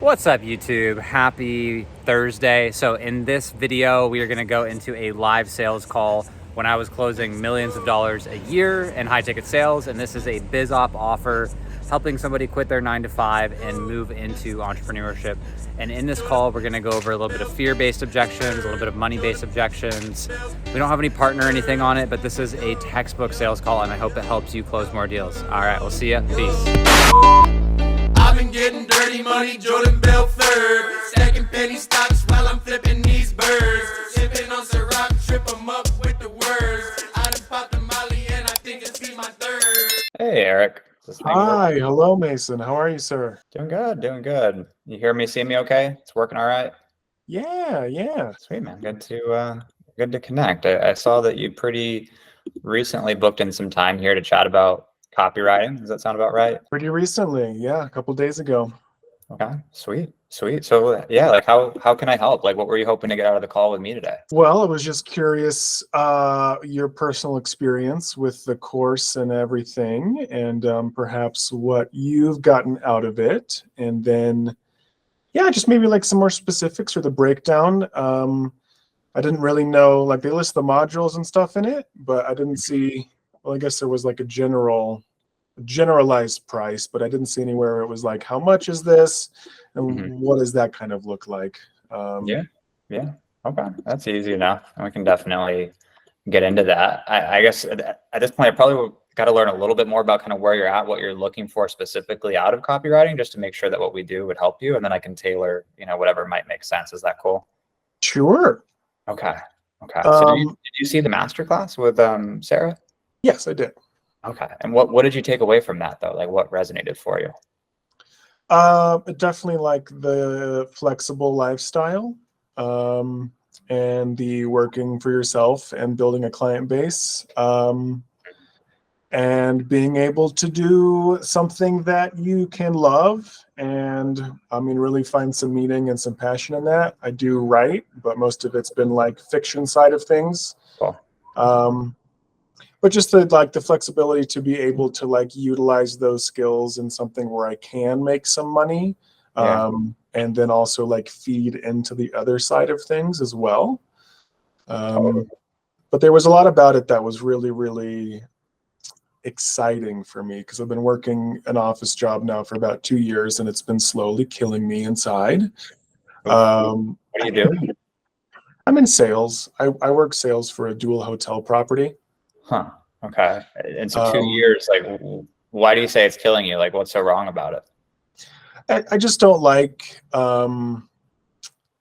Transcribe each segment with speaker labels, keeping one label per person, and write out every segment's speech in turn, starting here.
Speaker 1: What's up, YouTube? Happy Thursday. So in this video, we are going to go into a live sales call when I was closing millions of dollars a year in high ticket sales. And this is a biz op offer helping somebody quit their 9 to 5 and move into entrepreneurship. And in this call, we're going to go over a little bit of fear-based objections, a little bit of money-based objections. We don't have any partner or anything on it, but this is a textbook sales call, and I hope it helps you close more deals. All right, we'll see ya. Peace.
Speaker 2: I've been getting dirty money, Jordan Belford. Stacking penny stocks while I'm flipping these birds. Sipping on Ciroc, trip 'em up with the words. I done popped a Molly and I think it's be my third.
Speaker 1: Hey, Eric.
Speaker 3: Hi, hello, Mason. How are you, sir?
Speaker 1: Doing good, doing good. You hear me, see me okay? It's working all right?
Speaker 3: Yeah.
Speaker 1: Sweet, man. Good to connect. I saw that you pretty recently booked in some time here to chat about copywriting. Does that sound about right?
Speaker 3: Pretty recently, yeah, a couple days ago.
Speaker 1: Okay, sweet. So yeah, like how can I help? Like, what were you hoping to get out of the call with me today?
Speaker 3: Well, I was just curious, your personal experience with the course and everything, and perhaps what you've gotten out of it, and then, yeah, just maybe like some more specifics or the breakdown. I didn't really know, like they list the modules and stuff in it, but I didn't see. Well, I guess there was like a generalized price, but I didn't see anywhere where it was like, how much is this, and what does that kind of look like?
Speaker 1: Yeah. Okay, that's easy enough, and we can definitely get into that. I guess at this point, I probably got to learn a little bit more about kind of where you're at, what you're looking for specifically out of copywriting, just to make sure that what we do would help you, and then I can tailor, whatever might make sense. Is that cool?
Speaker 3: Sure.
Speaker 1: Okay. So did you see the masterclass with Sarah?
Speaker 3: Yes, I did.
Speaker 1: Okay. And what did you take away from that though? Like what resonated for you?
Speaker 3: Definitely like the flexible lifestyle, and the working for yourself and building a client base, and being able to do something that you can love and really find some meaning and some passion in that. I do write, but most of it's been like fiction side of things.
Speaker 1: Cool.
Speaker 3: But just the flexibility to be able to like utilize those skills in something where I can make some money, and then also like feed into the other side of things as well. But there was a lot about it that was really, really exciting for me because I've been working an office job now for about 2 years and it's been slowly killing me inside.
Speaker 1: What do you do?
Speaker 3: I'm in sales. I work sales for a dual hotel property.
Speaker 1: Huh. Okay. And so 2 years, like, why do you say it's killing you? Like, what's so wrong about it?
Speaker 3: I just don't like the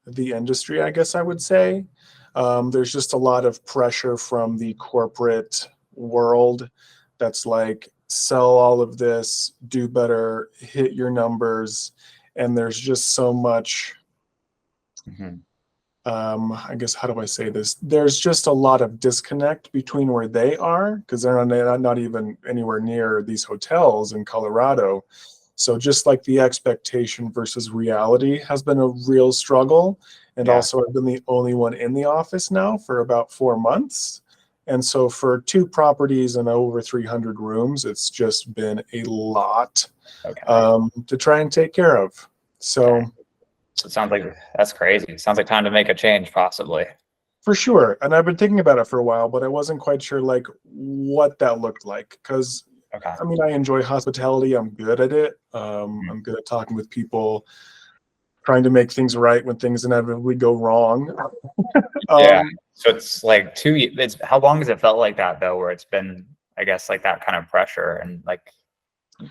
Speaker 3: industry, I guess I would say. There's just a lot of pressure from the corporate world that's like, sell all of this, do better, hit your numbers. And there's just so much, I guess, how do I say this? There's just a lot of disconnect between where they are, because they're not even anywhere near these hotels in Colorado. So just like the expectation versus reality has been a real struggle. And also I've been the only one in the office now for about 4 months. And so for 2 properties and over 300 rooms, it's just been a lot to try and take care of. So
Speaker 1: it sounds like that's crazy. It sounds like time to make a change, possibly.
Speaker 3: For sure. And I've been thinking about it for a while, but I wasn't quite sure like what that looked like. Because I enjoy hospitality. I'm good at it. I'm good at talking with people, trying to make things right when things inevitably go wrong.
Speaker 1: So it's like how long has it felt like that though, where it's been, I guess, like that kind of pressure and like,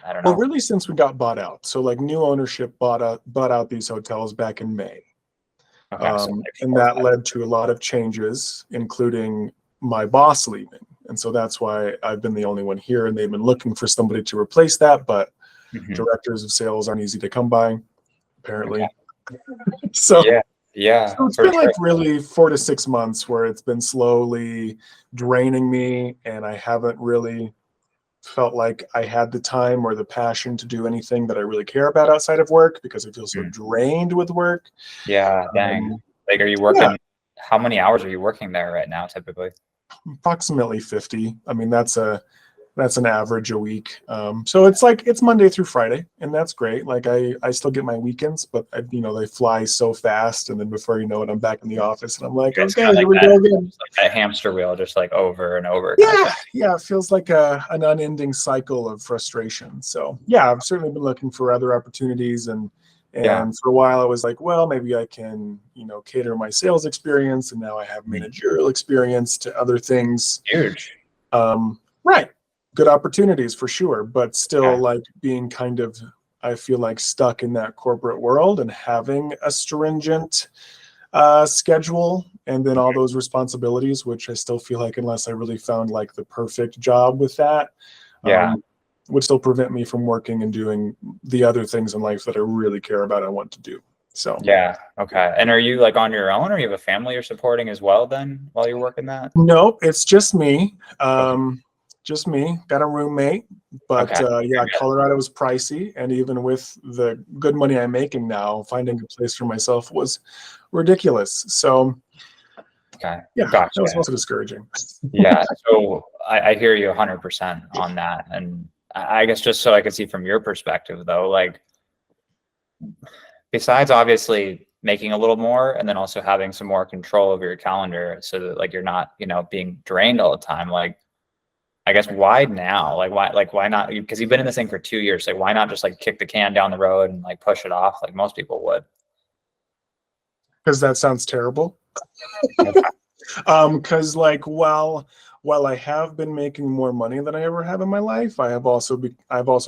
Speaker 1: I don't know.
Speaker 3: Well, really since we got bought out. So like new ownership bought out these hotels back in May. And that led to a lot of changes, including my boss leaving. And so that's why I've been the only one here, and they've been looking for somebody to replace that, but directors of sales aren't easy to come by, apparently. So it's been like really 4 to 6 months where it's been slowly draining me, and I haven't really felt like I had the time or the passion to do anything that I really care about outside of work because I feel so drained with work.
Speaker 1: Dang. Like, are you working? How many hours are you working there right now, typically?
Speaker 3: Approximately 50. I mean, that's a That's an average a week. So it's like, it's Monday through Friday, and that's great. Like I still get my weekends, but they fly so fast. And then before you know it, I'm back in the office and I'm like,
Speaker 1: It's
Speaker 3: okay,
Speaker 1: kind of
Speaker 3: here
Speaker 1: like
Speaker 3: we go again.
Speaker 1: like that hamster wheel, just like over and over. Kind of
Speaker 3: Yeah.
Speaker 1: thing.
Speaker 3: Yeah. It feels like an unending cycle of frustration. So yeah, I've certainly been looking for other opportunities, and for a while I was like, well, maybe I can, cater my sales experience. And now I have managerial experience to other things.
Speaker 1: Huge.
Speaker 3: Right. Good opportunities for sure, but still like being kind of, I feel like, stuck in that corporate world and having a stringent schedule and then all those responsibilities, which I still feel like, unless I really found like the perfect job with that, would still prevent me from working and doing the other things in life that I really care about and want to do. So
Speaker 1: okay. And are you like on your own, or you have a family you're supporting as well then while you're working that?
Speaker 3: No, it's just me. Just me, got a roommate, but Colorado was pricey, and even with the good money I'm making now, finding a place for myself was ridiculous. So
Speaker 1: gotcha.
Speaker 3: That was also discouraging.
Speaker 1: So I hear you 100% on that. And I guess just so I can see from your perspective though, like besides obviously making a little more and then also having some more control over your calendar so that like you're not, being drained all the time, like I guess why now? Why not? Because you've been in this thing for 2 years. Like, why not just like kick the can down the road and like push it off like most people would?
Speaker 3: Because that sounds terrible. Because while I have been making more money than I ever have in my life, I've also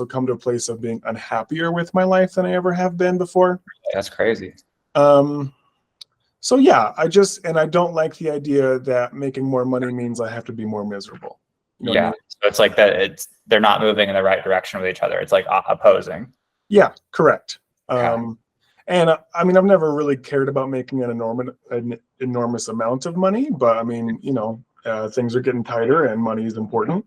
Speaker 3: come to a place of being unhappier with my life than I ever have been before.
Speaker 1: That's crazy.
Speaker 3: So yeah, I don't like the idea that making more money means I have to be more miserable.
Speaker 1: So it's like that they're not moving in the right direction with each other. It's like opposing.
Speaker 3: Yeah, correct. And I mean, I've never really cared about making an enormous amount of money, but I mean, things are getting tighter and money is important.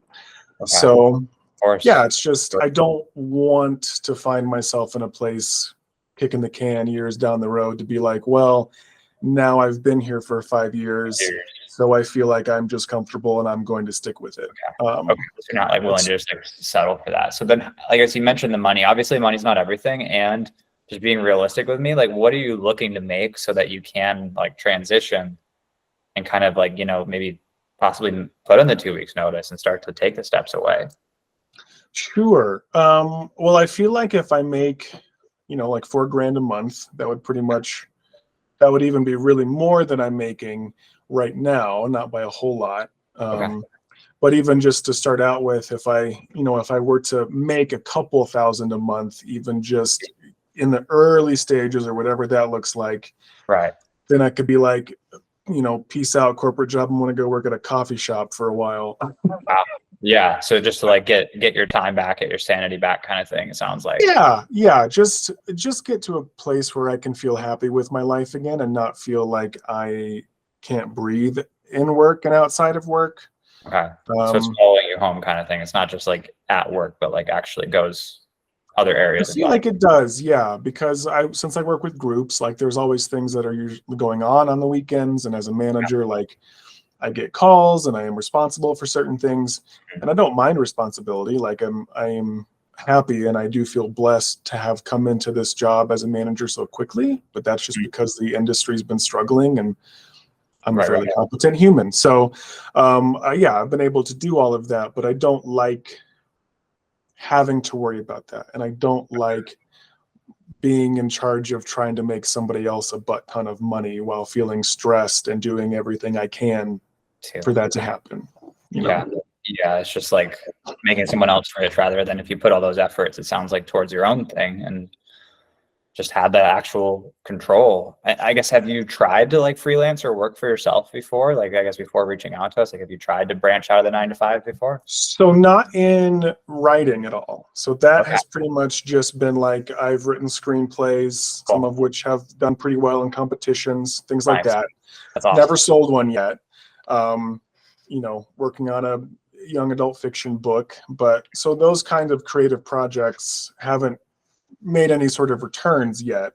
Speaker 3: So
Speaker 1: of course.
Speaker 3: It's just, I don't want to find myself in a place kicking the can years down the road to be like, well, now I've been here for 5 years. So I feel like I'm just comfortable and I'm going to stick with it.
Speaker 1: So you're not like willing to just like settle for that. So then I guess you mentioned the money. Obviously money's not everything, and just being realistic with me, like what are you looking to make so that you can like transition and kind of like, maybe possibly put in the 2 weeks notice and start to take the steps away?
Speaker 3: Sure. Well, I feel like if I make, like $4,000 a month, that would even be really more than I'm making right now, not by a whole lot. But even just to start out with, if I were to make a couple thousand a month, even just in the early stages or whatever that looks like, then I could be like, peace out corporate job. I'm going to go work at a coffee shop for a while.
Speaker 1: Wow. Yeah. So just to like get your time back, get your sanity back kind of thing, it sounds like.
Speaker 3: Yeah. Just get to a place where I can feel happy with my life again and not feel like I can't breathe in work and outside of work.
Speaker 1: So it's following you home kind of thing. It's not just like at work, but like actually goes other areas.
Speaker 3: I feel like it does, because since I work with groups, like there's always things that are usually going on the weekends, and as a manager, like I get calls and I am responsible for certain things, and I don't mind responsibility. Like I am happy and I do feel blessed to have come into this job as a manager so quickly, but that's just because the industry's been struggling and I'm a fairly competent human. So I've been able to do all of that, but I don't like having to worry about that. And I don't like being in charge of trying to make somebody else a butt ton of money while feeling stressed and doing everything I can for that to happen.
Speaker 1: It's just like making someone else rich rather than if you put all those efforts, it sounds like, towards your own thing and just had the actual control. I guess, have you tried to like freelance or work for yourself before? Like, I guess before reaching out to us, like, have you tried to branch out of the 9 to 5 before?
Speaker 3: So not in writing at all. So that has pretty much just been like, I've written screenplays, some of which have done pretty well in competitions, things like that.
Speaker 1: That's awesome.
Speaker 3: Never sold one yet. Working on a young adult fiction book, but so those kinds of creative projects haven't made any sort of returns yet.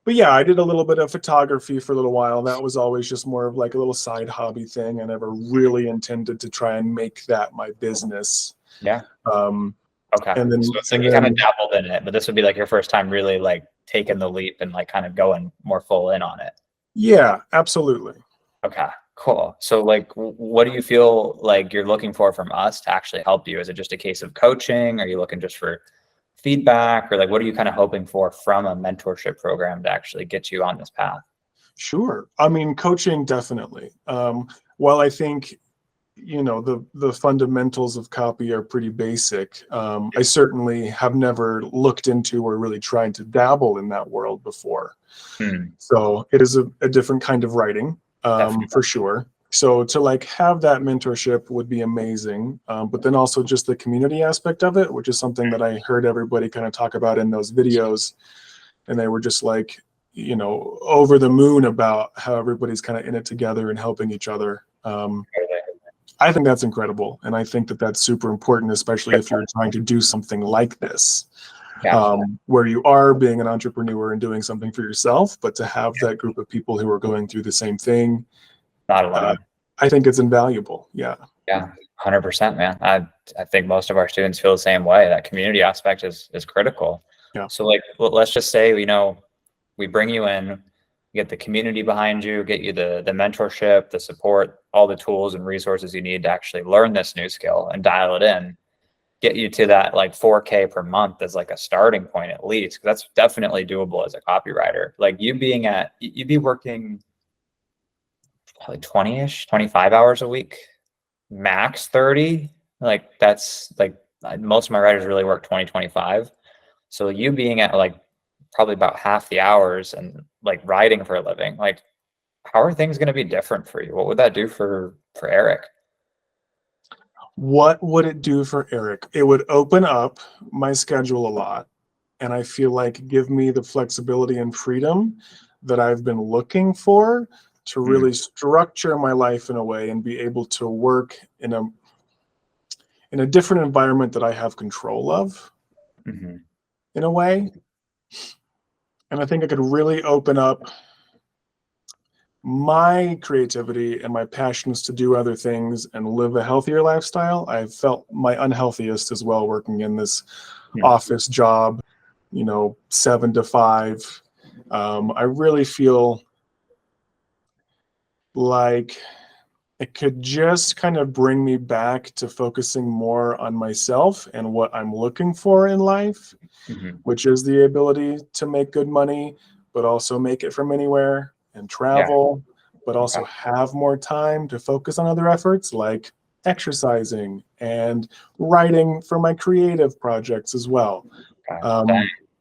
Speaker 3: But yeah, I did a little bit of photography for a little while. That was always just more of like a little side hobby thing. I never really intended to try and make that my business.
Speaker 1: Yeah. Okay.
Speaker 3: And then,
Speaker 1: So it's like you kind of dabbled in it, but this would be like your first time really like taking the leap and like kind of going more full in on it.
Speaker 3: yeah, absolutely.
Speaker 1: Okay, cool. So like, what do you feel like you're looking for from us to actually help you? Is it just a case of coaching? Are you looking just for feedback, or like, what are you kind of hoping for from a mentorship program to actually get you on this path?
Speaker 3: Sure. I mean, coaching definitely. While I think, you know, the fundamentals of copy are pretty basic, I certainly have never looked into or really tried to dabble in that world before. So it is a different kind of writing, for sure. So to like have that mentorship would be amazing. But then also just the community aspect of it, which is something that I heard everybody kind of talk about in those videos. And they were just like, you know, over the moon about how everybody's kind of in it together and helping each other. I think that's incredible. And I think that that's super important, especially if you're trying to do something like this, where you are being an entrepreneur and doing something for yourself, but to have that group of people who are going through the same thing,
Speaker 1: Not alone.
Speaker 3: I think it's invaluable. Yeah.
Speaker 1: Yeah, 100%, man. I think most of our students feel the same way. That community aspect is critical.
Speaker 3: Yeah.
Speaker 1: So like, let's just say, you know, we bring you in, get the community behind you, get you the mentorship, the support, all the tools and resources you need to actually learn this new skill and dial it in, get you to that like 4K per month as like a starting point at least, because that's definitely doable as a copywriter. Like you'd be working probably 20-ish, 25 hours a week, max 30. Like that's like most of my writers really work 20, 25. So you being at like probably about half the hours and like writing for a living, like how are things going to be different for you? What would that do for Eric?
Speaker 3: What would it do for Eric? It would open up my schedule a lot. And I feel like give me the flexibility and freedom that I've been looking for to really structure my life in a way and be able to work in a different environment that I have control of, in a way. And I think I could really open up my creativity and my passions to do other things and live a healthier lifestyle. I felt my unhealthiest as well working in this office job, you know, 7 to 5. I really feel like it could just kind of bring me back to focusing more on myself and what I'm looking for in life, which is the ability to make good money, but also make it from anywhere and travel, but also have more time to focus on other efforts like exercising and writing for my creative projects as well.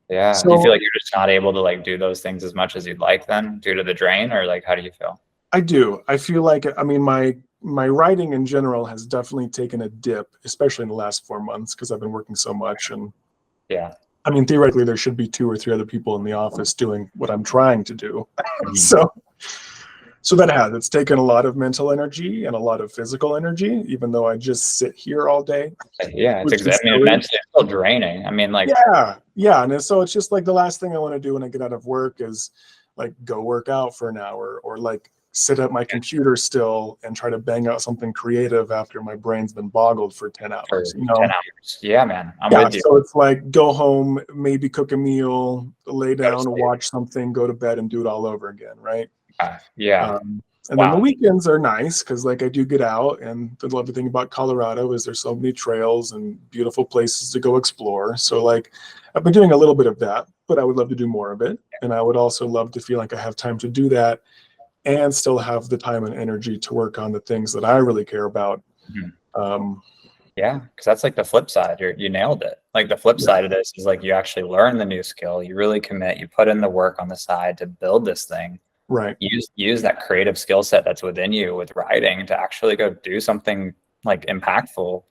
Speaker 1: Yeah.
Speaker 3: So,
Speaker 1: you feel like you're just not able to like do those things as much as you'd like then due to the drain, or like, how do you feel?
Speaker 3: I do. I feel like, I mean, my writing in general has definitely taken a dip, especially in the last 4 months, because I've been working so much. And I mean, theoretically, there should be 2 or 3 other people in the office doing what I'm trying to do. So it's taken a lot of mental energy and a lot of physical energy, even though I just sit here all day.
Speaker 1: Yeah, it's exactly. I mean, mentally it's still draining. I mean, like,
Speaker 3: yeah. And so it's just like the last thing I want to do when I get out of work is like go work out for an hour or like sit at my computer still and try to bang out something creative after my brain's been boggled for 10 hours. You know?
Speaker 1: 10 hours. Yeah, man. I'm with you.
Speaker 3: So it's like go home, maybe cook a meal, lay down, watch something, go to bed, and do it all over again, right? And then the weekends are nice because like I do get out, and the lovely thing about Colorado is there's so many trails and beautiful places to go explore. So like I've been doing a little bit of that, but I would love to do more of it. And I would also love to feel like I have time to do that and still have the time and energy to work on the things that I really care about.
Speaker 1: Yeah, because that's like the flip side. You nailed it. Like the flip side of this is like you actually learn the new skill. You really commit. You put in the work on the side to build this thing.
Speaker 3: Right.
Speaker 1: Use that creative skill set that's within you with writing to actually go do something like impactful.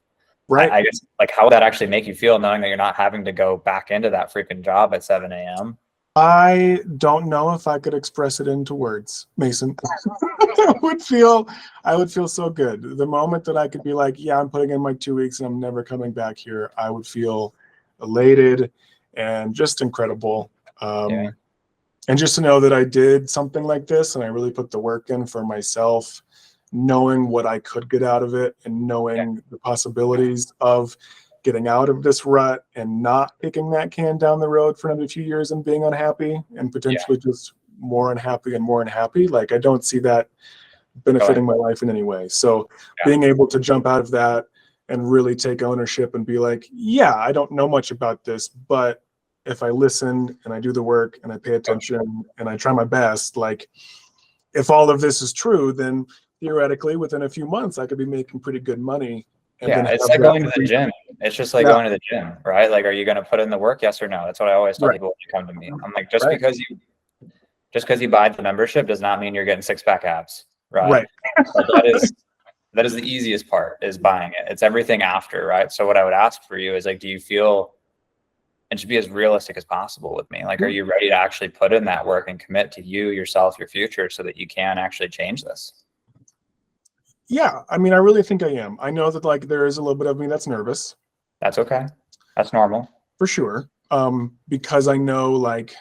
Speaker 3: Right.
Speaker 1: I guess like how would that actually make you feel knowing that you're not having to go back into that freaking job at 7 a.m.?
Speaker 3: I don't know if I could express it into words, Mason. I would feel so good. The moment that I could be like, yeah, I'm putting in my 2 weeks and I'm never coming back here, I would feel elated and just incredible. And just to know that I did something like this and I really put the work in for myself, knowing what I could get out of it and knowing the possibilities of getting out of this rut and not kicking that can down the road for another few years and being unhappy and potentially just more unhappy and more unhappy. Like, I don't see that benefiting my life in any way. So being able to jump out of that and really take ownership and be like, yeah, I don't know much about this, but if I listen and I do the work and I pay attention and I try my best, like, if all of this is true, then theoretically within a few months I could be making pretty good money. And
Speaker 1: Yeah, it's like going to the gym. It's just like going to the gym, right? Like, are you going to put in the work? Yes or no? That's what I always tell people when you come to me. I'm like, just because you buy the membership does not mean you're getting 6-pack abs, right? That is the easiest part, is buying it. It's everything after, right? So what I would ask for you is, like, do you feel, and should be as realistic as possible with me, like, are you ready to actually put in that work and commit to you, yourself, your future, so that you can actually change this?
Speaker 3: Yeah, I mean, I really think I am. I know that, like, there is a little bit of me that's nervous.
Speaker 1: That's okay. That's normal.
Speaker 3: For sure. Because I know, like,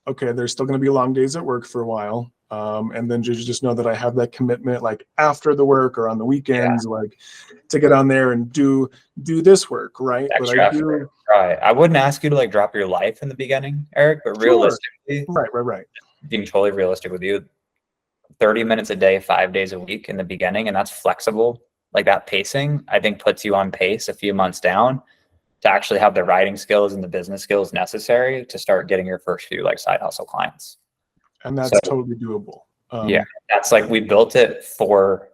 Speaker 3: okay, there's still going to be long days at work for a while. And then just know that I have that commitment, like, after the work or on the weekends, like, to get on there and do this work, right?
Speaker 1: Extra effort, right. I wouldn't ask you to, like, drop your life in the beginning, Eric, but realistically,
Speaker 3: right.
Speaker 1: Being totally realistic with you, 30 minutes a day, 5 days a week in the beginning, and that's flexible. Like, that pacing, I think, puts you on pace a few months down to actually have the writing skills and the business skills necessary to start getting your first few, like, side hustle clients.
Speaker 3: And that's totally doable.
Speaker 1: That's, like, we built it for,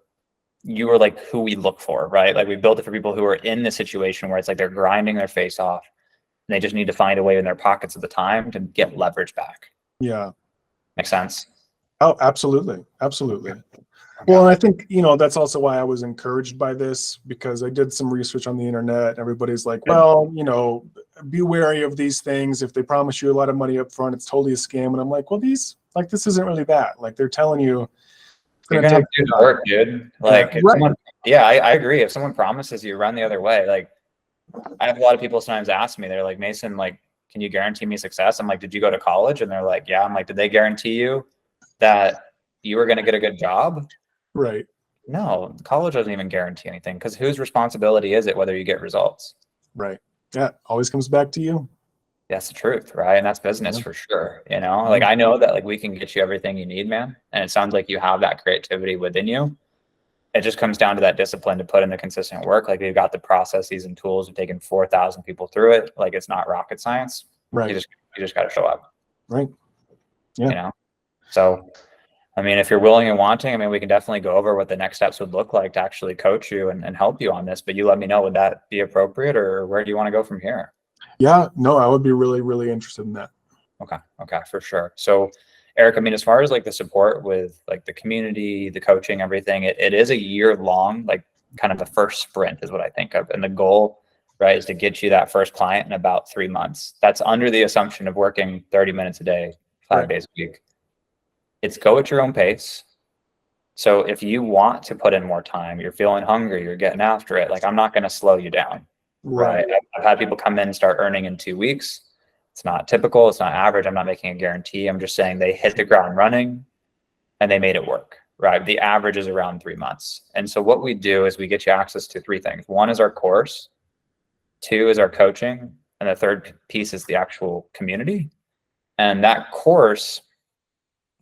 Speaker 1: you are, like, who we look for, right? Like, we built it for people who are in the situation where it's like they're grinding their face off and they just need to find a way in their pockets at the time to get leverage back.
Speaker 3: Yeah.
Speaker 1: Makes sense?
Speaker 3: Oh, absolutely. Well, and I think, that's also why I was encouraged by this, because I did some research on the internet. Everybody's like, well, be wary of these things. If they promise you a lot of money up front, it's totally a scam. And I'm like, well, this isn't really that. Like, they're telling you it's
Speaker 1: you're gonna have to do the work, dude. Like, I agree. If someone promises you, run the other way. Like, I have a lot of people sometimes ask me, they're like, Mason, like, can you guarantee me success? I'm like, did you go to college? And they're like, yeah. I'm like, did they guarantee you that you were going to get a good job?
Speaker 3: Right.
Speaker 1: No, college doesn't even guarantee anything, because whose responsibility is it whether you get results?
Speaker 3: Right. Yeah. Always comes back to you.
Speaker 1: That's the truth, right? And that's business for sure. Like, I know that, like, we can get you everything you need, man. And it sounds like you have that creativity within you. It just comes down to that discipline to put in the consistent work. Like, you've got the processes and tools. We've taken 4,000 people through it. Like, it's not rocket science.
Speaker 3: Right.
Speaker 1: You just got to show up.
Speaker 3: Right. Yeah.
Speaker 1: So, I mean, if you're willing and wanting, I mean, we can definitely go over what the next steps would look like to actually coach you and help you on this. But you let me know, would that be appropriate, or where do you want to go from here?
Speaker 3: Yeah, no, I would be really, really interested in that.
Speaker 1: Okay, for sure. So, Eric, I mean, as far as, like, the support with, like, the community, the coaching, everything, it is a year-long, like, kind of the first sprint is what I think of. And the goal, right, is to get you that first client in about 3 months. That's under the assumption of working 30 minutes a day, 5 days a week. It's go at your own pace. So if you want to put in more time, you're feeling hungry, you're getting after it, like, I'm not going to slow you down, right? I've had people come in and start earning in 2 weeks. It's not typical. It's not average. I'm not making a guarantee. I'm just saying they hit the ground running and they made it work, right? The average is around 3 months. And so what we do is we get you access to 3 things. 1 is our course. 2 is our coaching. And the 3rd piece is the actual community. And that course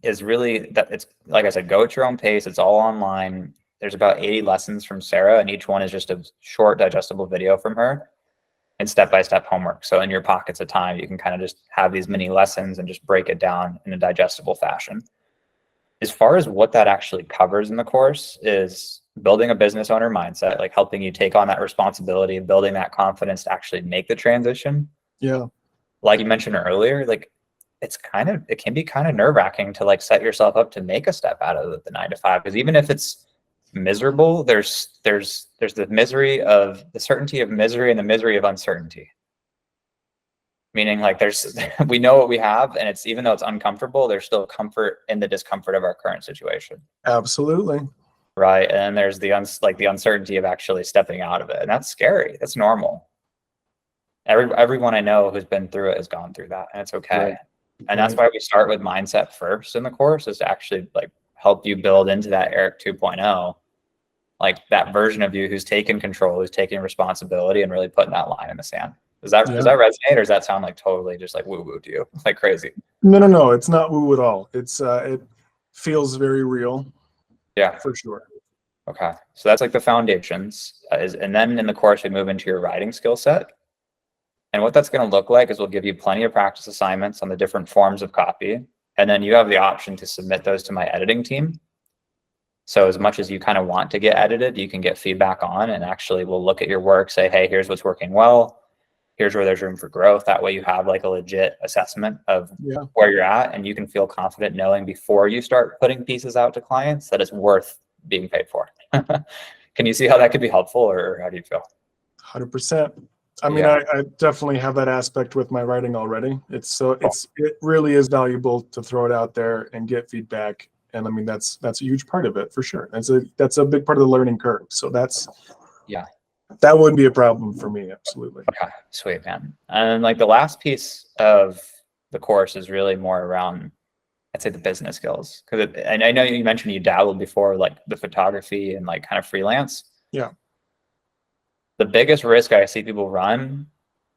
Speaker 1: is really that, it's, like I said, go at your own pace. It's all online. There's about 80 lessons from Sarah, and each one is just a short digestible video from her and step-by-step homework. So in your pockets of time, you can kind of just have these mini lessons and just break it down in a digestible fashion. As far as what that actually covers in the course is building a business owner mindset, like helping you take on that responsibility, building that confidence to actually make the transition.
Speaker 3: Yeah.
Speaker 1: Like you mentioned earlier, like, it can be kind of nerve-wracking to, like, set yourself up to make a step out of the 9 to 5, because even if it's miserable, there's the misery of the certainty of misery and the misery of uncertainty. Meaning, like, we know what we have, and it's, even though it's uncomfortable, there's still comfort in the discomfort of our current situation.
Speaker 3: Absolutely.
Speaker 1: Right. And there's the uncertainty of actually stepping out of it. And that's scary. That's normal. Everyone I know who's been through it has gone through that, and it's okay.
Speaker 3: Right.
Speaker 1: And that's why we start with mindset first in the course, is to actually like help you build into that Eric 2.0, like that version of you who's taking control, who's taking responsibility and really putting that line in the sand. Does that resonate, or does that sound like totally just like woo woo to you? Like crazy?
Speaker 3: No, it's not woo at all. It's it feels very real.
Speaker 1: Yeah,
Speaker 3: for sure.
Speaker 1: Okay, so that's like the foundations, and then in the course we move into your writing skill set. And what that's going to look like is we'll give you plenty of practice assignments on the different forms of copy, and then you have the option to submit those to my editing team. So as much as you kind of want to get edited, you can get feedback on, and actually we'll look at your work, say, hey, here's what's working well, here's where there's room for growth. That way you have like a legit assessment of where you're at, and you can feel confident knowing before you start putting pieces out to clients that it's worth being paid for. Can you see how that could be helpful, or how do you feel?
Speaker 3: 100%. I mean, I definitely have that aspect with my writing already. It really is valuable to throw it out there and get feedback. And I mean, that's a huge part of it for sure. That's a big part of the learning curve. So that wouldn't be a problem for me. Absolutely.
Speaker 1: Okay, sweet, man. And like the last piece of the course is really more around, I'd say, the business skills. And I know you mentioned you dabbled before, like the photography and like kind of freelance.
Speaker 3: Yeah.
Speaker 1: The biggest risk I see people run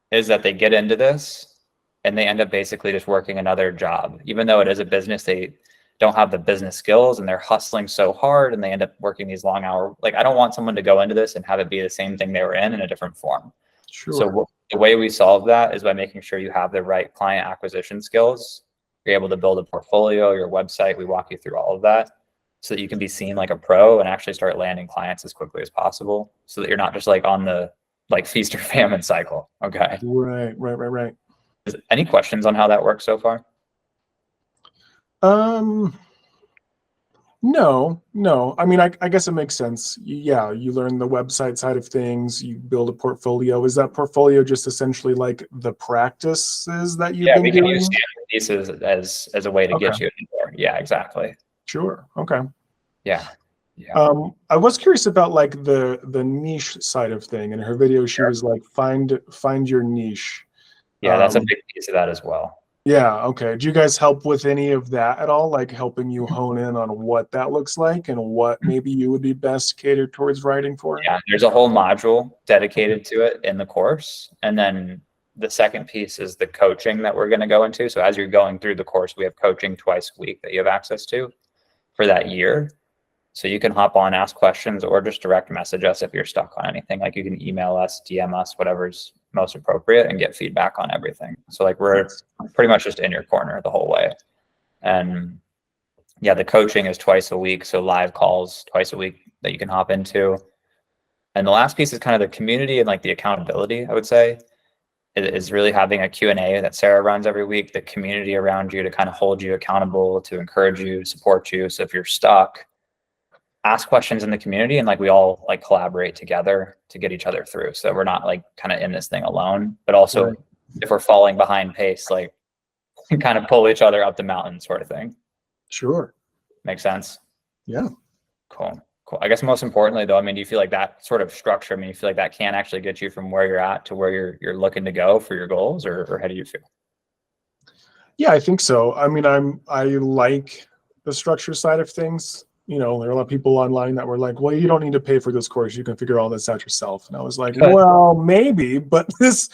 Speaker 1: is that they get into this and they end up basically just working another job. Even though it is a business, they don't have the business skills and they're hustling so hard and they end up working these long hour. Like, I don't want someone to go into this and have it be the same thing they were in a different form.
Speaker 3: Sure.
Speaker 1: So the way we solve that is by making sure you have the right client acquisition skills. You're able to build a portfolio, your website. We walk you through all of that so that you can be seen like a pro and actually start landing clients as quickly as possible, so that you're not just like on the like feast or famine cycle. Okay.
Speaker 3: Right.
Speaker 1: Any questions on how that works so far?
Speaker 3: No. I mean, I guess it makes sense. Yeah, you learn the website side of things. You build a portfolio. Is that portfolio just essentially like the practices that you've been doing?
Speaker 1: Yeah, we can use pieces as a way to get you in there. Yeah, exactly.
Speaker 3: Sure. Okay.
Speaker 1: Yeah.
Speaker 3: I was curious about like the niche side of thing. In her video, she was like, find your niche.
Speaker 1: Yeah, that's a big piece of that as well.
Speaker 3: Yeah. Okay. Do you guys help with any of that at all? Like helping you hone in on what that looks like and what maybe you would be best catered towards writing for?
Speaker 1: Yeah, there's a whole module dedicated to it in the course. And then the second piece is the coaching that we're going to go into. So as you're going through the course, we have coaching twice a week that you have access to for that year. So you can hop on, ask questions, or just direct message us if you're stuck on anything. Like you can email us, DM us, whatever's most appropriate, and get feedback on everything. So like we're pretty much just in your corner the whole way. And yeah, the coaching is twice a week. So live calls twice a week that you can hop into. And the last piece is kind of the community and like the accountability, I would say. It is really having a Q&A that Sarah runs every week, the community around you to kind of hold you accountable, to encourage you, support you. So if you're stuck, ask questions in the community, and like we all like collaborate together to get each other through. So we're not like kind of in this thing alone, but also if we're falling behind pace, like kind of pull each other up the mountain sort of thing.
Speaker 3: Sure.
Speaker 1: Makes sense?
Speaker 3: Yeah.
Speaker 1: Cool. I guess most importantly though, I mean, do you feel like that sort of structure, I mean, you feel like that can actually get you from where you're at to where you're looking to go for your goals, or how do you feel?
Speaker 3: Yeah, I think so. I mean, I like the structure side of things. You know, there are a lot of people online that were like, well, you don't need to pay for this course. You can figure all this out yourself. And I was like, well, maybe, but this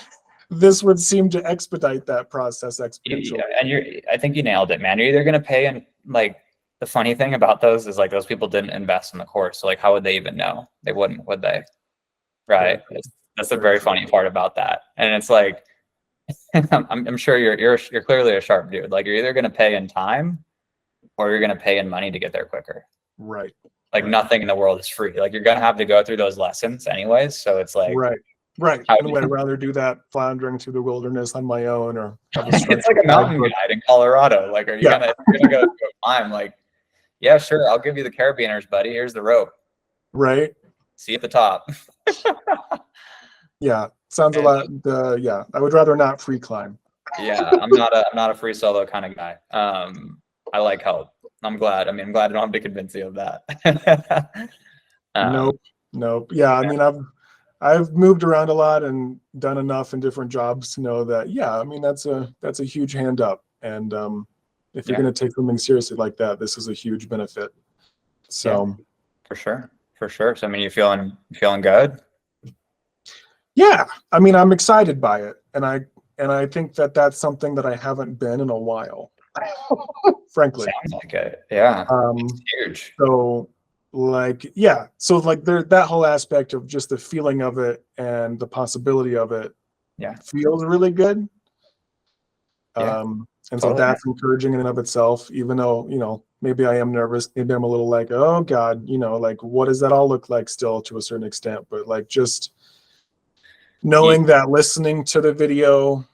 Speaker 3: would seem to expedite that process exponentially.
Speaker 1: Yeah, and I think you nailed it, man. You're either going to pay, and like the funny thing about those is like those people didn't invest in the course. So like, how would they even know? They wouldn't, would they? Right. That's the very funny part about that. And it's like, I'm sure you're clearly a sharp dude. Like you're either going to pay in time or you're going to pay in money to get there quicker.
Speaker 3: Right.
Speaker 1: Like nothing in the world is free. Like you're going to have to go through those lessons anyways. So it's like,
Speaker 3: right. And I'd rather do that floundering through the wilderness on my own, or
Speaker 1: it's like a mountain guide in Colorado. Like, are you gonna go climb? Like, yeah, sure, I'll give you the carabiners, buddy. Here's the rope.
Speaker 3: Right.
Speaker 1: See you at the top.
Speaker 3: Yeah. Sounds a lot. Yeah. I would rather not free climb.
Speaker 1: Yeah. I'm not a free solo kind of guy. I like help. I'm glad. I don't have to convince you of that.
Speaker 3: Nope. Yeah. I mean, I've moved around a lot and done enough in different jobs to know that, yeah, I mean, that's a huge hand up. And if you're going to take something seriously like that, this is a huge benefit. So
Speaker 1: for sure. So I mean, you feeling good?
Speaker 3: Yeah, I mean, I'm excited by it, and I think that that's something that I haven't been in a while, frankly.
Speaker 1: Sounds like it. Yeah, it's huge.
Speaker 3: So like, yeah, so like there, that whole aspect of just the feeling of it and the possibility of it, feels really good. And so that's encouraging in and of itself, even though, you know, maybe I am nervous, maybe I'm a little like, oh God, you know, like what does that all look like still to a certain extent, but like just knowing that listening to the video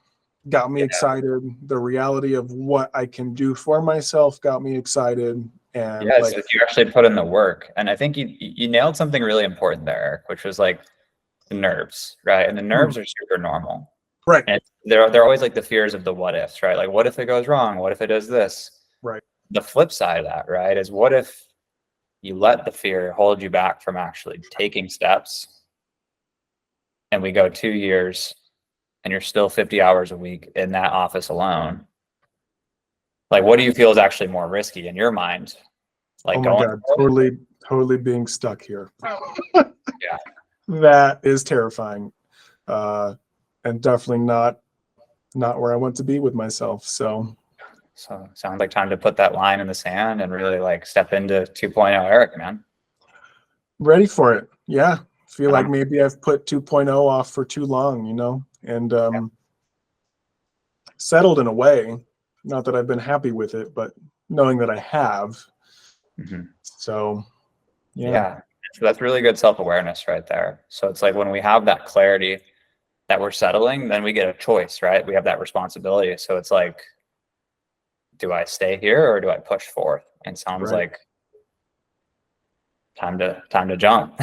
Speaker 3: got me excited. The reality of what I can do for myself got me excited. And
Speaker 1: so if you actually put in the work, and I think you nailed something really important there, Eric, which was like the nerves, right? And the nerves are super normal.
Speaker 3: Right.
Speaker 1: And they're always like the fears of the what ifs, right? Like, what if it goes wrong? What if it does this?
Speaker 3: Right.
Speaker 1: The flip side of that, right, is what if you let the fear hold you back from actually taking steps, and we go 2 years and you're still 50 hours a week in that office alone? Like, what do you feel is actually more risky in your mind? Like,
Speaker 3: oh my God, totally being stuck here. That is terrifying. And definitely not where I want to be with myself. So
Speaker 1: sounds like time to put that line in the sand and really like step into 2.0 Eric, man.
Speaker 3: Ready for it. Yeah. Feel like maybe I've put 2.0 off for too long, you know, and settled in a way. Not that I've been happy with it, but knowing that I have. So
Speaker 1: so that's really good self-awareness right there. So it's like when we have that clarity that we're settling, then we get a choice, right? We have that responsibility. So it's like, do I stay here or do I push forth? And sounds like time to jump.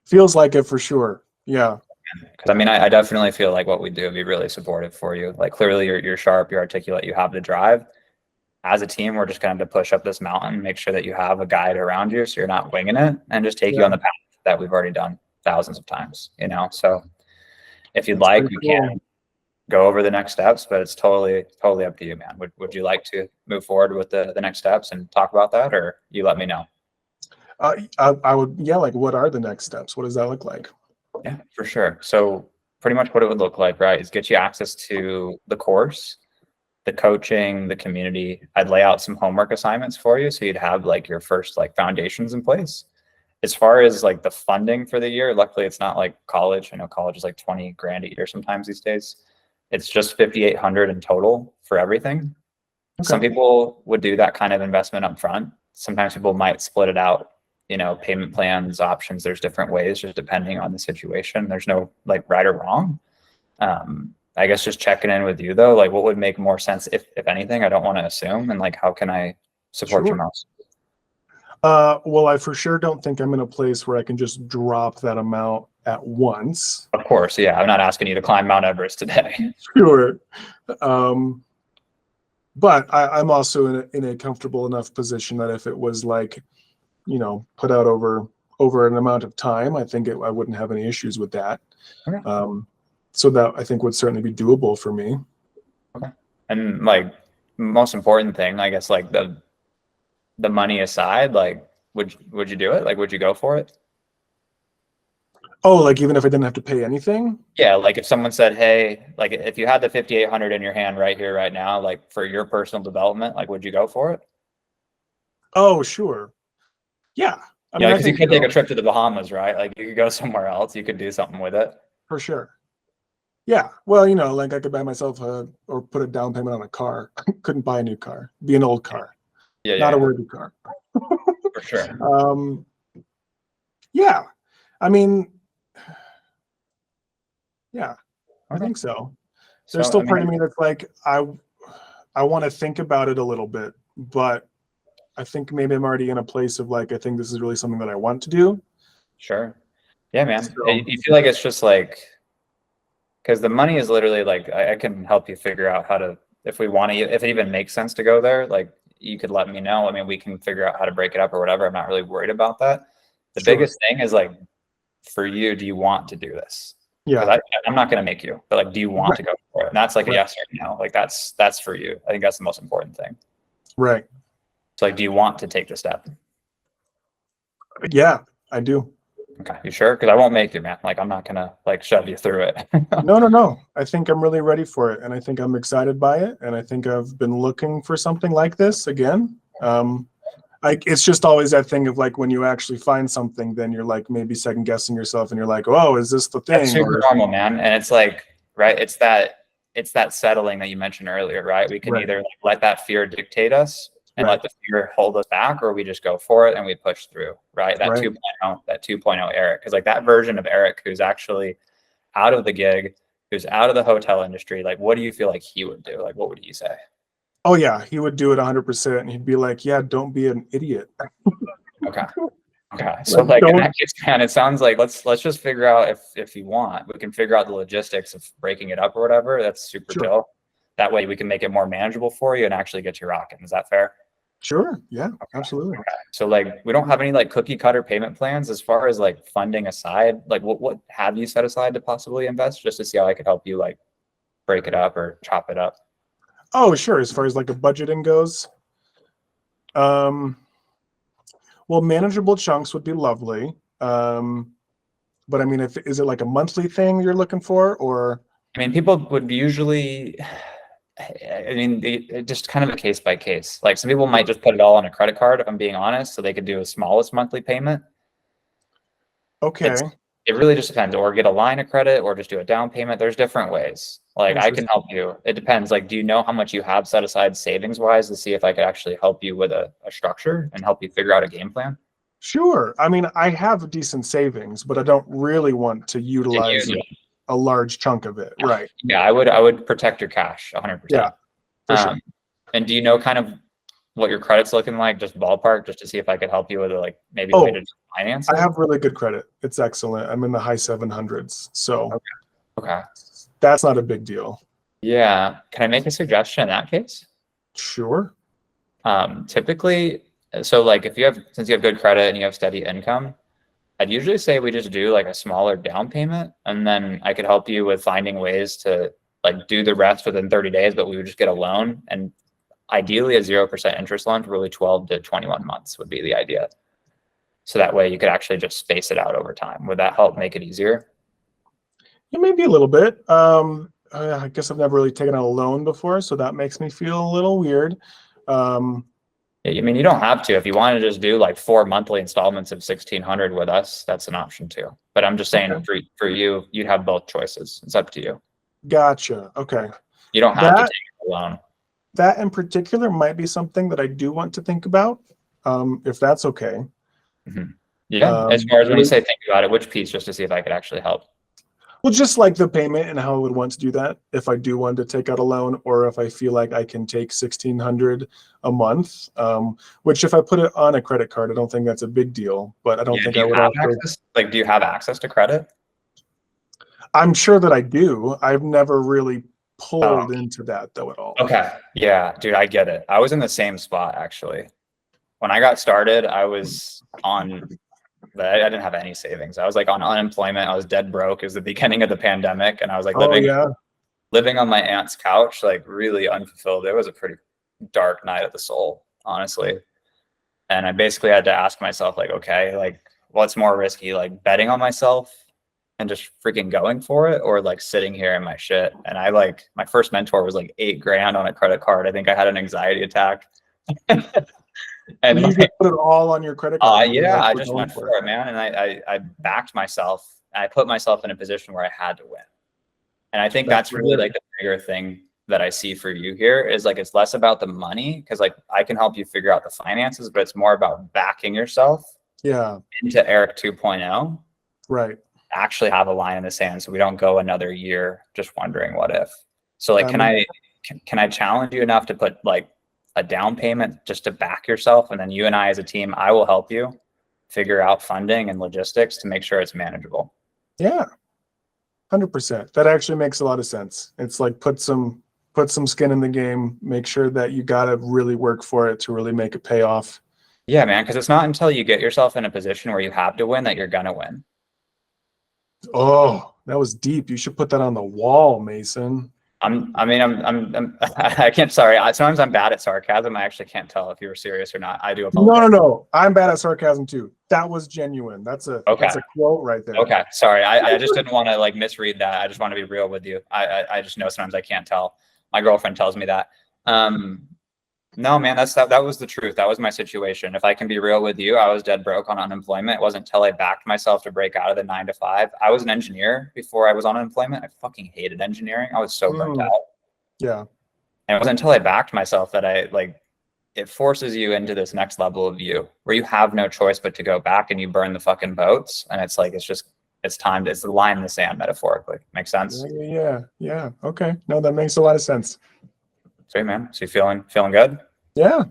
Speaker 3: Feels like it for sure. Yeah.
Speaker 1: Because I mean, I definitely feel like what we do would be really supportive for you. Like clearly you're sharp, you're articulate, you have the drive. As a team, we're just going to push up this mountain, make sure that you have a guide around you so you're not winging it, and just take you on the path that we've already done thousands of times, you know? So if you'd like, we can go over the next steps, but it's totally up to you, man. Would you like to move forward with the next steps and talk about that, or you let me know?
Speaker 3: I would, like, what are the next steps? What does that look like?
Speaker 1: Yeah, for sure. So pretty much what it would look like, right, is get you access to the course, the coaching, the community. I'd lay out some homework assignments for you so you'd have like your first like foundations in place. As far as like the funding for the year, luckily it's not like college. I know college is like 20 grand a year sometimes these days. It's just 5,800 in total for everything. Some people would do that kind of investment up front. Sometimes people might split it out, you know, payment plans, options. There's different ways just depending on the situation. There's no like right or wrong. I guess just checking in with you though, like what would make more sense if anything? I don't want to assume, and like how can I support you most?
Speaker 3: Well, I for sure don't think I'm in a place where I can just drop that amount at once.
Speaker 1: Of course, yeah. I'm not asking you to climb Mount Everest today.
Speaker 3: Sure. But I'm also in a comfortable enough position that if it was like, you know, put out over an amount of time, I think I wouldn't have any issues with that. Okay. So that I think would certainly be doable for me.
Speaker 1: Okay. And like most important thing, I guess, like the money aside, like would you do it? Like would you go for it?
Speaker 3: Oh, like even if I didn't have to pay anything?
Speaker 1: Yeah, like if someone said, hey, like if you had the 5,800 in your hand right here, right now, like for your personal development, like would you go for it?
Speaker 3: Oh, sure. Yeah.
Speaker 1: I mean, because you could take a trip to the Bahamas, right? Like you could go somewhere else. You could do something with it.
Speaker 3: For sure. Yeah. Well, you know, like I could buy myself or put a down payment on a car. Couldn't buy a new car. Be an old car. Yeah. Not a worthy car.
Speaker 1: For sure.
Speaker 3: Yeah. I mean, yeah, I think so. There's still part of me that's like, I want to think about it a little bit, but I think maybe I'm already in a place of like, I think this is really something that I want to do.
Speaker 1: Sure. Yeah, man. So, you feel like it's just like, because the money is literally like, I can help you figure out how to, if it even makes sense to go there, like you could let me know. I mean, we can figure out how to break it up or whatever. I'm not really worried about that. The biggest thing is like, for you, do you want to do this? Because
Speaker 3: Yeah.
Speaker 1: I'm not going to make you, but like, do you want to go for it? And that's like a yes or no. Like that's for you. I think that's the most important thing.
Speaker 3: Right.
Speaker 1: So like, do you want to take the step?
Speaker 3: Yeah, I do.
Speaker 1: Okay, you sure? Because I won't make you, man. Like I'm not gonna like shove you through it.
Speaker 3: No. I think I'm really ready for it, and I think I'm excited by it, and I think I've been looking for something like this again. It's just always that thing of like when you actually find something, then you're like maybe second guessing yourself, and you're like, oh, is this the thing?
Speaker 1: That's super normal, man. And it's like, right? It's that settling that you mentioned earlier, right? We can either like let that fear dictate us and let the fear hold us back, or we just go for it and we push through, right? That 2.0 Eric, because like that version of Eric who's actually out of the gig, who's out of the hotel industry, like what do you feel like he would do? Like what would he say?
Speaker 3: Oh yeah, he would do it 100%, and he'd be like, yeah, don't be an idiot.
Speaker 1: Okay. So like in that case, man, it sounds like let's just figure out if you want, we can figure out the logistics of breaking it up or whatever. That's super chill. That way we can make it more manageable for you and actually get you rocking. Is that fair?
Speaker 3: Sure. Yeah, absolutely.
Speaker 1: Okay. So like we don't have any like cookie cutter payment plans as far as like funding aside. Like what have you set aside to possibly invest, just to see how I could help you like break it up or chop it up?
Speaker 3: Oh, sure. As far as like the budgeting goes, well, manageable chunks would be lovely. But I mean, is it like a monthly thing you're looking for, or?
Speaker 1: I mean, people would usually, I mean, it just kind of a case by case. Like some people might just put it all on a credit card, if I'm being honest, so they could do a smallest monthly payment.
Speaker 3: Okay.
Speaker 1: It really just depends, or get a line of credit or just do a down payment. There's different ways. Like I can help you. It depends. Like, do you know how much you have set aside savings wise to see if I could actually help you with a structure and help you figure out a game plan?
Speaker 3: Sure. I mean, I have decent savings, but I don't really want to utilize a large chunk of it. Right.
Speaker 1: Yeah, I would protect your cash 100%.
Speaker 3: Yeah, for sure.
Speaker 1: And do you know kind of what your credit's looking like, just ballpark, just to see if I could help you with like maybe way to finance it?
Speaker 3: I have really good credit. It's excellent. I'm in the high 700s. So
Speaker 1: okay.
Speaker 3: That's not a big deal.
Speaker 1: Yeah. Can I make a suggestion in that case?
Speaker 3: Sure.
Speaker 1: Typically, so like since you have good credit and you have steady income, I'd usually say we just do like a smaller down payment, and then I could help you with finding ways to like do the rest within 30 days, but we would just get a loan, and ideally a 0% interest loan for really 12 to 21 months would be the idea. So that way you could actually just space it out over time. Would that help make it easier?
Speaker 3: Yeah, maybe a little bit. I guess I've never really taken out a loan before, so that makes me feel a little weird.
Speaker 1: Yeah, I mean, you don't have to. If you want to just do like 4 monthly installments of 1,600 with us, that's an option too. But I'm just saying for you, you'd have both choices. It's up to you.
Speaker 3: Gotcha. Okay.
Speaker 1: You don't have to take a loan.
Speaker 3: That in particular might be something that I do want to think about, if that's okay.
Speaker 1: Mm-hmm. Yeah. As far as when you say think about it, which piece, just to see if I could actually help?
Speaker 3: Well, just like the payment and how I would want to do that if I do want to take out a loan, or if I feel like I can take 1,600 a month, which if I put it on a credit card, I don't think that's a big deal, but I don't think I would have
Speaker 1: access. Like, do you have access to credit?
Speaker 3: I'm sure that I do. I've never really pulled into that though at all.
Speaker 1: Okay. Yeah, dude, I get it. I was in the same spot actually. When I got started, I was on I didn't have any savings. I was like on unemployment. I was dead broke. It was the beginning of the pandemic, and I was like living on my aunt's couch, like really unfulfilled. It was a pretty dark night of the soul, honestly. And I basically had to ask myself, like, okay, like what's more risky, like betting on myself and just freaking going for it, or like sitting here in my shit? And I like, my first mentor was like $8,000 on a credit card. I think I had an anxiety attack.
Speaker 3: And you just put it all on your credit card?
Speaker 1: Yeah, I just went for it, man. And I backed myself. And I put myself in a position where I had to win. And I think that's really like the bigger thing that I see for you here is like, it's less about the money, because like I can help you figure out the finances, but it's more about backing yourself into Eric 2.0.
Speaker 3: Right.
Speaker 1: Actually have a line in the sand, so we don't go another year just wondering what if. So like, can I challenge you enough to put like a down payment just to back yourself, and then you and I as a team, I will help you figure out funding and logistics to make sure it's manageable.
Speaker 3: Yeah, 100%. That actually makes a lot of sense. It's like put some skin in the game, make sure that you got to really work for it to really make it pay off.
Speaker 1: Yeah, man, because it's not until you get yourself in a position where you have to win that you're gonna win.
Speaker 3: Oh, That was deep. You should put that on the wall, Mason.
Speaker 1: I can't, sorry. Sometimes I'm bad at sarcasm. I actually can't tell if you were serious or not. I do apologize.
Speaker 3: No. I'm bad at sarcasm too. That was genuine. That's a quote right there.
Speaker 1: Okay. Sorry. I just didn't want to like misread that. I just want to be real with you. I just know sometimes I can't tell. My girlfriend tells me that. No, man, that was the truth. That was my situation. If I can be real with you, I was dead broke on unemployment. It wasn't until I backed myself to break out of the 9-to-5. I was an engineer before I was on unemployment. I fucking hated engineering. I was so burnt out.
Speaker 3: Yeah.
Speaker 1: And it wasn't until I backed myself that it forces you into this next level of you where you have no choice but to go back and you burn the fucking boats. And it's like, it's time to, it's the line in the sand metaphorically. Makes sense?
Speaker 3: Yeah. Okay. No, that makes a lot of sense.
Speaker 1: Sweet, man. So you feeling good?
Speaker 3: Yeah.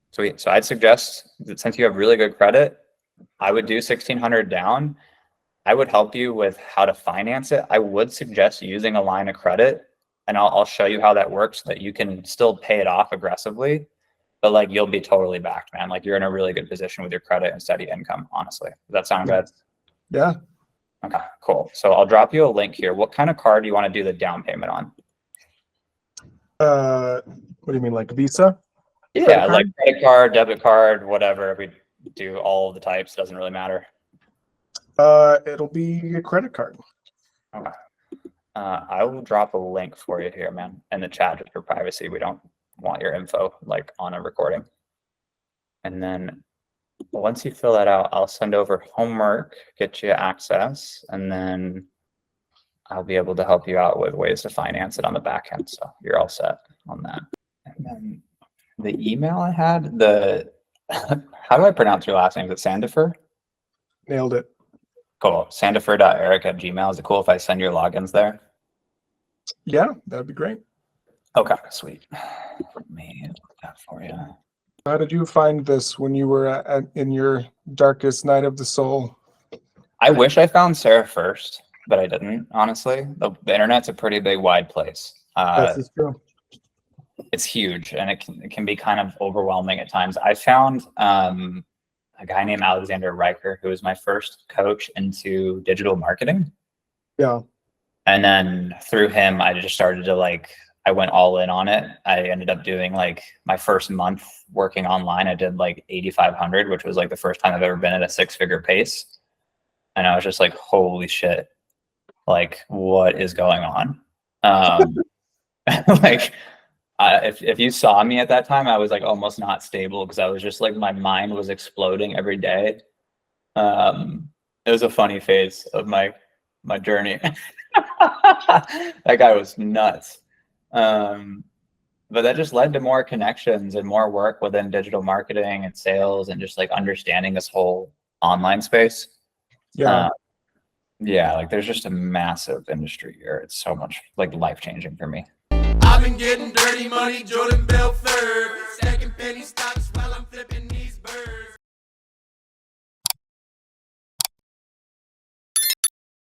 Speaker 1: Sweet. So I'd suggest that since you have really good credit, I would do 1,600 down. I would help you with how to finance it. I would suggest using a line of credit, and I'll show you how that works so that you can still pay it off aggressively, but like you'll be totally backed, man. Like you're in a really good position with your credit and steady income, honestly. Does that sound good?
Speaker 3: Yeah.
Speaker 1: Okay, cool. So I'll drop you a link here. What kind of card do you want to do the down payment on?
Speaker 3: What do you mean, like Visa?
Speaker 1: Yeah, like credit card, debit card, whatever. We do all of the types. Doesn't really matter.
Speaker 3: It'll be a credit card.
Speaker 1: Okay. I will drop a link for you here, man, in the chat just for privacy. We don't want your info like on a recording. And then once you fill that out, I'll send over homework, get you access, and then I'll be able to help you out with ways to finance it on the back end. So you're all set on that. And then the email I had, how do I pronounce your last name? Is it Sandifer?
Speaker 3: Nailed it.
Speaker 1: Cool. Sandifer.eric@gmail. Is it cool if I send your logins there?
Speaker 3: Yeah, that'd be great.
Speaker 1: Okay, sweet. Let me look that for you.
Speaker 3: How did you find this when you were in your darkest night of the soul?
Speaker 1: I wish I found Sarah first, but I didn't, honestly. The internet's a pretty big, wide place.
Speaker 3: That's true.
Speaker 1: It's huge, and it can be kind of overwhelming at times. I found a guy named Alexander Riker, who was my first coach into digital marketing.
Speaker 3: Yeah.
Speaker 1: And then through him, I just started to I went all in on it. I ended up doing my first month working online. I did 8,500, which was the first time I've ever been at a 6-figure pace. And I was just like, holy shit, what is going on? If you saw me at that time, I was almost not stable because I was just my mind was exploding every day. It was a funny phase of my journey. That guy was nuts. But that just led to more connections and more work within digital marketing and sales and just understanding this whole online space.
Speaker 3: Yeah.
Speaker 1: There's just a massive industry here. It's so much life-changing for me.
Speaker 2: I've been getting dirty money, Jordan Belfort.